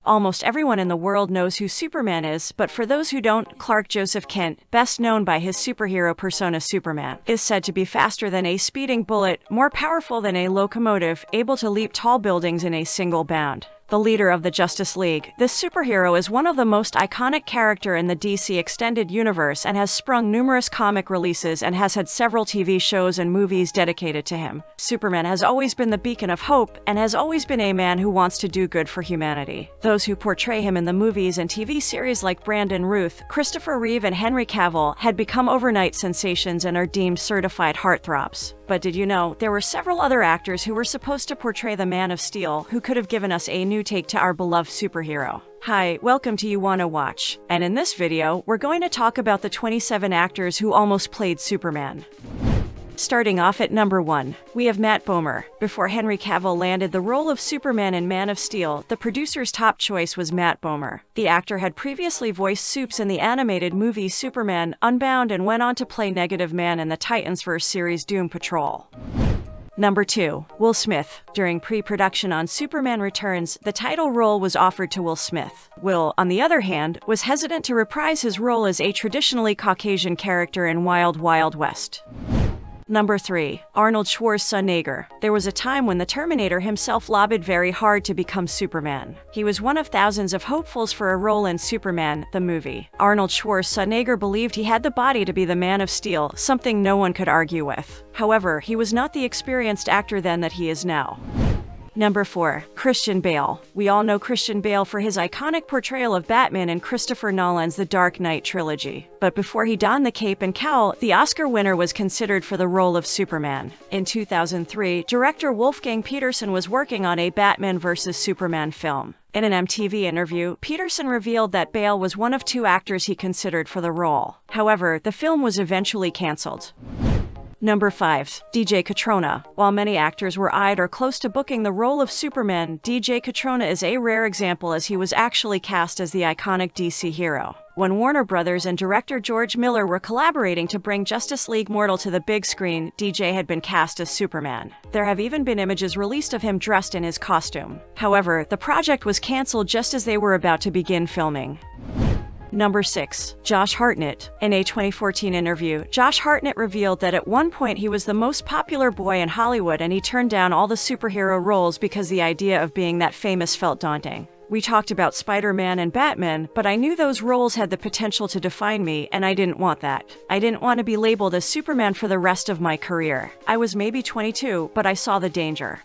Almost everyone in the world knows who Superman is, but for those who don't, Clark Joseph Kent, best known by his superhero persona Superman, is said to be faster than a speeding bullet, more powerful than a locomotive, able to leap tall buildings in a single bound. The leader of the Justice League, this superhero is one of the most iconic characters in the DC Extended Universe and has sprung numerous comic releases and has had several TV shows and movies dedicated to him. Superman has always been the beacon of hope and has always been a man who wants to do good for humanity. Those who portray him in the movies and TV series like Brandon Routh, Christopher Reeve, and Henry Cavill had become overnight sensations and are deemed certified heartthrobs. But did you know, there were several other actors who were supposed to portray the Man of Steel who could have given us a new take to our beloved superhero. Hi, welcome to You Wanna Watch, and in this video, we're going to talk about the 27 actors who almost played Superman. Starting off at number 1, we have Matt Bomer. Before Henry Cavill landed the role of Superman in Man of Steel, the producer's top choice was Matt Bomer. The actor had previously voiced Supes in the animated movie Superman Unbound and went on to play Negative Man in the Titansverse series Doom Patrol. Number 2, Will Smith. During pre-production on Superman Returns, the title role was offered to Will Smith. Will, on the other hand, was hesitant to reprise his role as a traditionally Caucasian character in Wild Wild West. Number 3, Arnold Schwarzenegger. There was a time when the Terminator himself lobbied very hard to become Superman. He was one of thousands of hopefuls for a role in Superman, the movie. Arnold Schwarzenegger believed he had the body to be the Man of Steel, something no one could argue with. However, he was not the experienced actor then that he is now. Number 4, Christian Bale. We all know Christian Bale for his iconic portrayal of Batman in Christopher Nolan's The Dark Knight trilogy. But before he donned the cape and cowl, the Oscar winner was considered for the role of Superman. In 2003, director Wolfgang Petersen was working on a Batman vs. Superman film. In an MTV interview, Petersen revealed that Bale was one of 2 actors he considered for the role. However, the film was eventually cancelled. Number 5, DJ Catrona. While many actors were eyed or close to booking the role of Superman, DJ Catrona is a rare example as he was actually cast as the iconic DC hero. When Warner Brothers and director George Miller were collaborating to bring Justice League Mortal to the big screen, DJ had been cast as Superman. There have even been images released of him dressed in his costume. However, the project was cancelled just as they were about to begin filming. Number 6, Josh Hartnett. In a 2014 interview, Josh Hartnett revealed that at one point he was the most popular boy in Hollywood and he turned down all the superhero roles because the idea of being that famous felt daunting. We talked about Spider-Man and Batman, but I knew those roles had the potential to define me, and I didn't want that. I didn't want to be labeled as Superman for the rest of my career. I was maybe 22, but I saw the danger.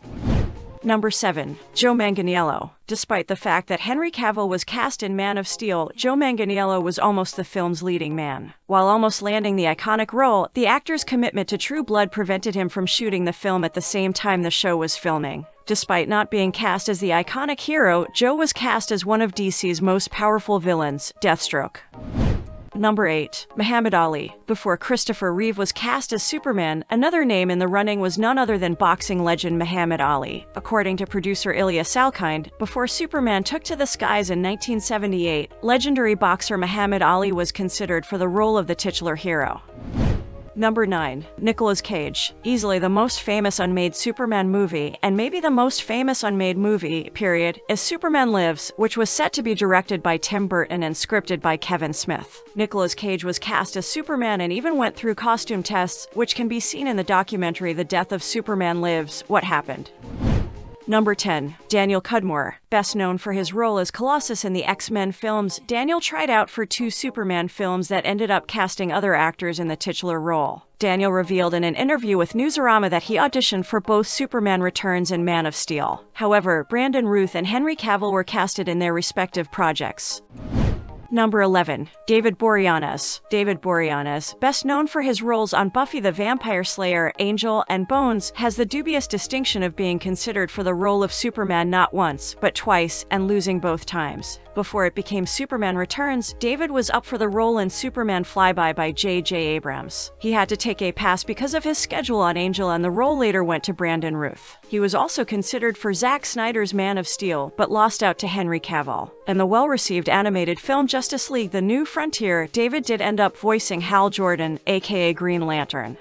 Number 7, Joe Manganiello. Despite the fact that Henry Cavill was cast in Man of Steel, Joe Manganiello was almost the film's leading man. While almost landing the iconic role, the actor's commitment to True Blood prevented him from shooting the film at the same time the show was filming. Despite not being cast as the iconic hero, Joe was cast as one of DC's most powerful villains, Deathstroke. Number 8, Muhammad Ali. Before Christopher Reeve was cast as Superman, another name in the running was none other than boxing legend Muhammad Ali. According to producer 𝘼𝙘𝙩𝙤𝙦, before Superman took to the skies in 1978, legendary boxer Muhammad Ali was considered for the role of the titular hero. Number 9, Nicolas Cage. Easily the most famous unmade Superman movie, and maybe the most famous unmade movie, period, is Superman Lives, which was set to be directed by Tim Burton and scripted by Kevin Smith. Nicolas Cage was cast as Superman and even went through costume tests, which can be seen in the documentary The Death of Superman Lives: What Happened. Number 10, Daniel Cudmore. Best known for his role as Colossus in the X-Men films, Daniel tried out for 2 Superman films that ended up casting other actors in the titular role. Daniel revealed in an interview with Newsarama that he auditioned for both Superman Returns and Man of Steel. However, Brandon Routh and Henry Cavill were casted in their respective projects. Number 11, David Boreanaz. David Boreanaz, best known for his roles on Buffy the Vampire Slayer, Angel, and Bones, has the dubious distinction of being considered for the role of Superman not once, but twice, and losing both times. Before it became Superman Returns, David was up for the role in Superman Flyby by J.J. Abrams. He had to take a pass because of his schedule on Angel, and the role later went to Brandon Routh. He was also considered for Zack Snyder's Man of Steel, but lost out to Henry Cavill. In the well-received animated film Justice League: The New Frontier, David did end up voicing Hal Jordan, aka Green Lantern.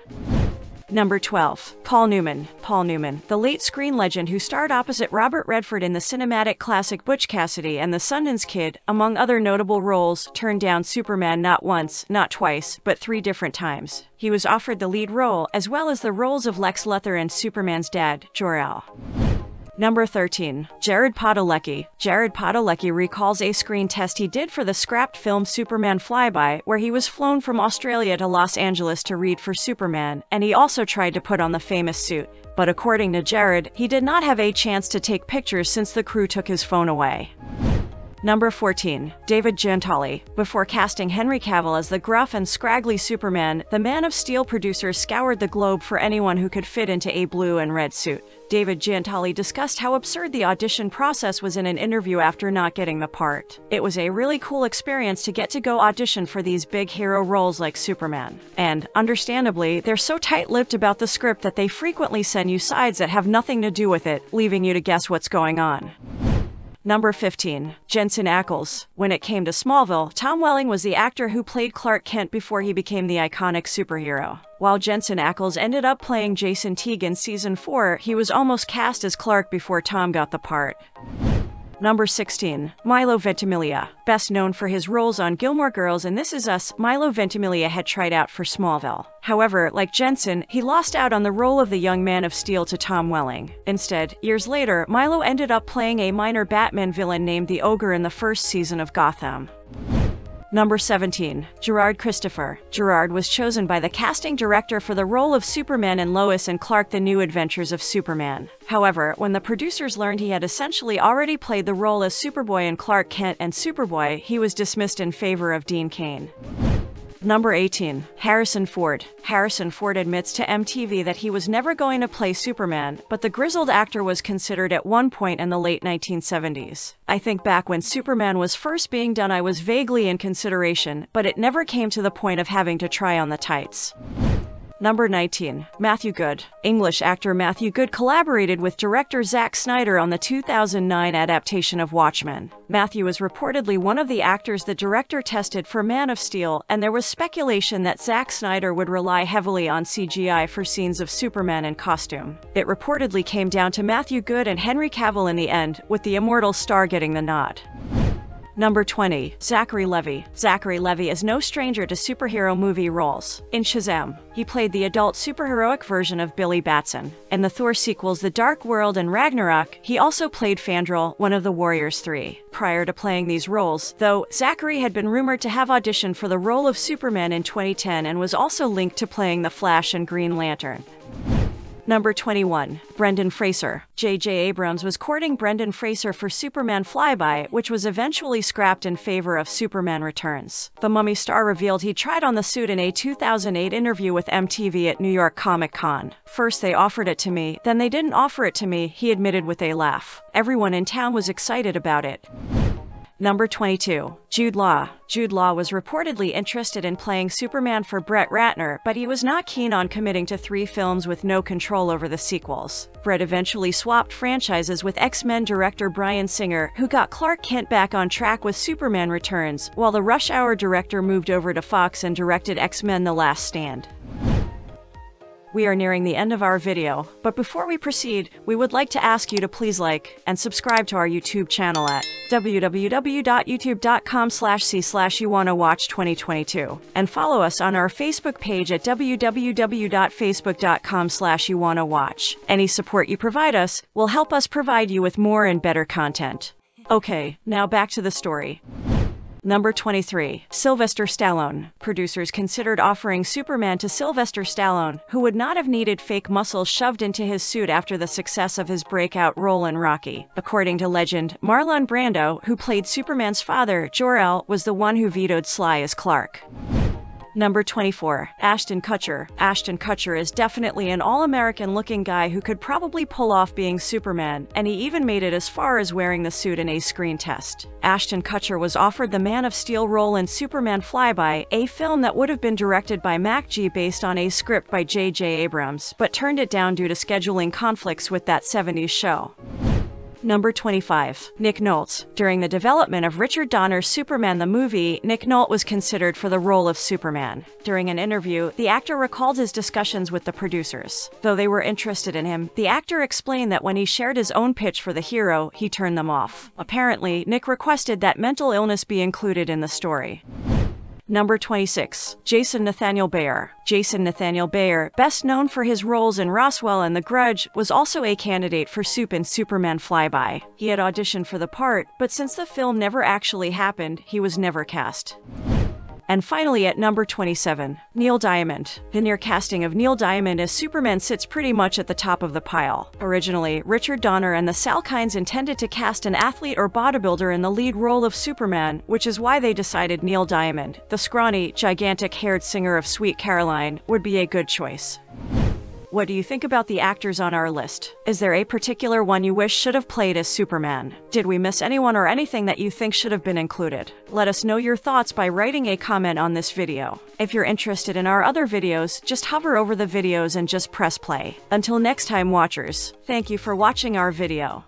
Number 12. Paul Newman. Paul Newman, the late screen legend who starred opposite Robert Redford in the cinematic classic Butch Cassidy and the Sundance Kid, among other notable roles, turned down Superman not once, not twice, but 3 different times. He was offered the lead role, as well as the roles of Lex Luthor and Superman's dad, Jor-El. Number 13. Gerard Padalecki. Gerard Padalecki recalls a screen test he did for the scrapped film Superman Flyby, where he was flown from Australia to Los Angeles to read for Superman, and he also tried to put on the famous suit. But according to Gerard, he did not have a chance to take pictures since the crew took his phone away. Number 14. David Giantoili. Before casting Henry Cavill as the gruff and scraggly Superman, the Man of Steel producers scoured the globe for anyone who could fit into a blue and red suit. David Giantoili discussed how absurd the audition process was in an interview after not getting the part. It was a really cool experience to get to go audition for these big hero roles like Superman. And, understandably, they're so tight-lipped about the script that they frequently send you sides that have nothing to do with it, leaving you to guess what's going on. Number 15. Jensen Ackles. When it came to Smallville, Tom Welling was the actor who played Clark Kent before he became the iconic superhero. While Jensen Ackles ended up playing Jason Teague in Season 4, he was almost cast as Clark before Tom got the part. Number 16. Milo Ventimiglia. Best known for his roles on Gilmore Girls and This Is Us, Milo Ventimiglia had tried out for Smallville. However, like Jensen, he lost out on the role of the young Man of Steel to Tom Welling. Instead, years later, Milo ended up playing a minor Batman villain named the Ogre in the first season of Gotham. Number 17. Gerard Christopher. Gerard was chosen by the casting director for the role of Superman in Lois and Clark: The New Adventures of Superman. However, when the producers learned he had essentially already played the role as Superboy in Clark Kent and Superboy, he was dismissed in favor of Dean Cain. Number 18. Harrison Ford. Harrison Ford admits to MTV that he was never going to play Superman, but the grizzled actor was considered at one point in the late 1970s. I think back when Superman was first being done I was vaguely in consideration, but it never came to the point of having to try on the tights. Number 19. Matthew Goode. English actor Matthew Goode collaborated with director Zack Snyder on the 2009 adaptation of Watchmen. Matthew was reportedly one of the actors the director tested for Man of Steel, and there was speculation that Zack Snyder would rely heavily on CGI for scenes of Superman in costume. It reportedly came down to Matthew Goode and Henry Cavill in the end, with the immortal star getting the nod. Number 20. Zachary Levi. Zachary Levi is no stranger to superhero movie roles. In Shazam, he played the adult superheroic version of Billy Batson. In the Thor sequels The Dark World and Ragnarok, he also played Fandral, one of the Warriors 3. Prior to playing these roles, though, Zachary had been rumored to have auditioned for the role of Superman in 2010 and was also linked to playing the Flash and Green Lantern. Number 21. Brendan Fraser. J.J. Abrams was courting Brendan Fraser for Superman Flyby, which was eventually scrapped in favor of Superman Returns. The Mummy star revealed he tried on the suit in a 2008 interview with MTV at New York Comic Con. "First they offered it to me, then they didn't offer it to me," he admitted with a laugh. "Everyone in town was excited about it." Number 22. Jude Law. Jude Law was reportedly interested in playing Superman for Brett Ratner, but he was not keen on committing to 3 films with no control over the sequels. Brett eventually swapped franchises with X-Men director Bryan Singer, who got Clark Kent back on track with Superman Returns, while the Rush Hour director moved over to Fox and directed X-Men: The Last Stand. We are nearing the end of our video, but before we proceed, we would like to ask you to please like and subscribe to our YouTube channel at www.youtube.com/c/YouWannaWatch2022 and follow us on our Facebook page at www.facebook.com/YouWannaWatch. Any support you provide us will help us provide you with more and better content. Okay, now back to the story. Number 23. Sylvester Stallone. Producers considered offering Superman to Sylvester Stallone, who would not have needed fake muscles shoved into his suit after the success of his breakout role in Rocky. According to legend, Marlon Brando, who played Superman's father, Jor-El, was the one who vetoed Sly as Clark. Number 24. Ashton Kutcher. Ashton Kutcher is definitely an all-American looking guy who could probably pull off being Superman, and he even made it as far as wearing the suit in a screen test. Ashton Kutcher was offered the Man of Steel role in Superman Flyby, a film that would have been directed by Mac G based on a script by J.J. Abrams, but turned it down due to scheduling conflicts with that 70s show. Number 25. Nick Nolte. During the development of Richard Donner's Superman the movie, Nick Nolte was considered for the role of Superman. During an interview, the actor recalled his discussions with the producers. Though they were interested in him, the actor explained that when he shared his own pitch for the hero, he turned them off. Apparently, Nick requested that mental illness be included in the story. Number 26. Jason Nathaniel Behr. Jason Nathaniel Behr, best known for his roles in Roswell and The Grudge, was also a candidate for Soup in Superman Flyby. He had auditioned for the part, but since the film never actually happened, he was never cast. And finally, at number 27, Neil Diamond. The near casting of Neil Diamond as Superman sits pretty much at the top of the pile. Originally, Richard Donner and the Salkinds intended to cast an athlete or bodybuilder in the lead role of Superman, which is why they decided Neil Diamond, the scrawny, gigantic-haired singer of Sweet Caroline, would be a good choice. What do you think about the actors on our list? Is there a particular one you wish should have played as Superman? Did we miss anyone or anything that you think should have been included? Let us know your thoughts by writing a comment on this video. If you're interested in our other videos, just hover over the videos and just press play. Until next time, watchers, thank you for watching our video.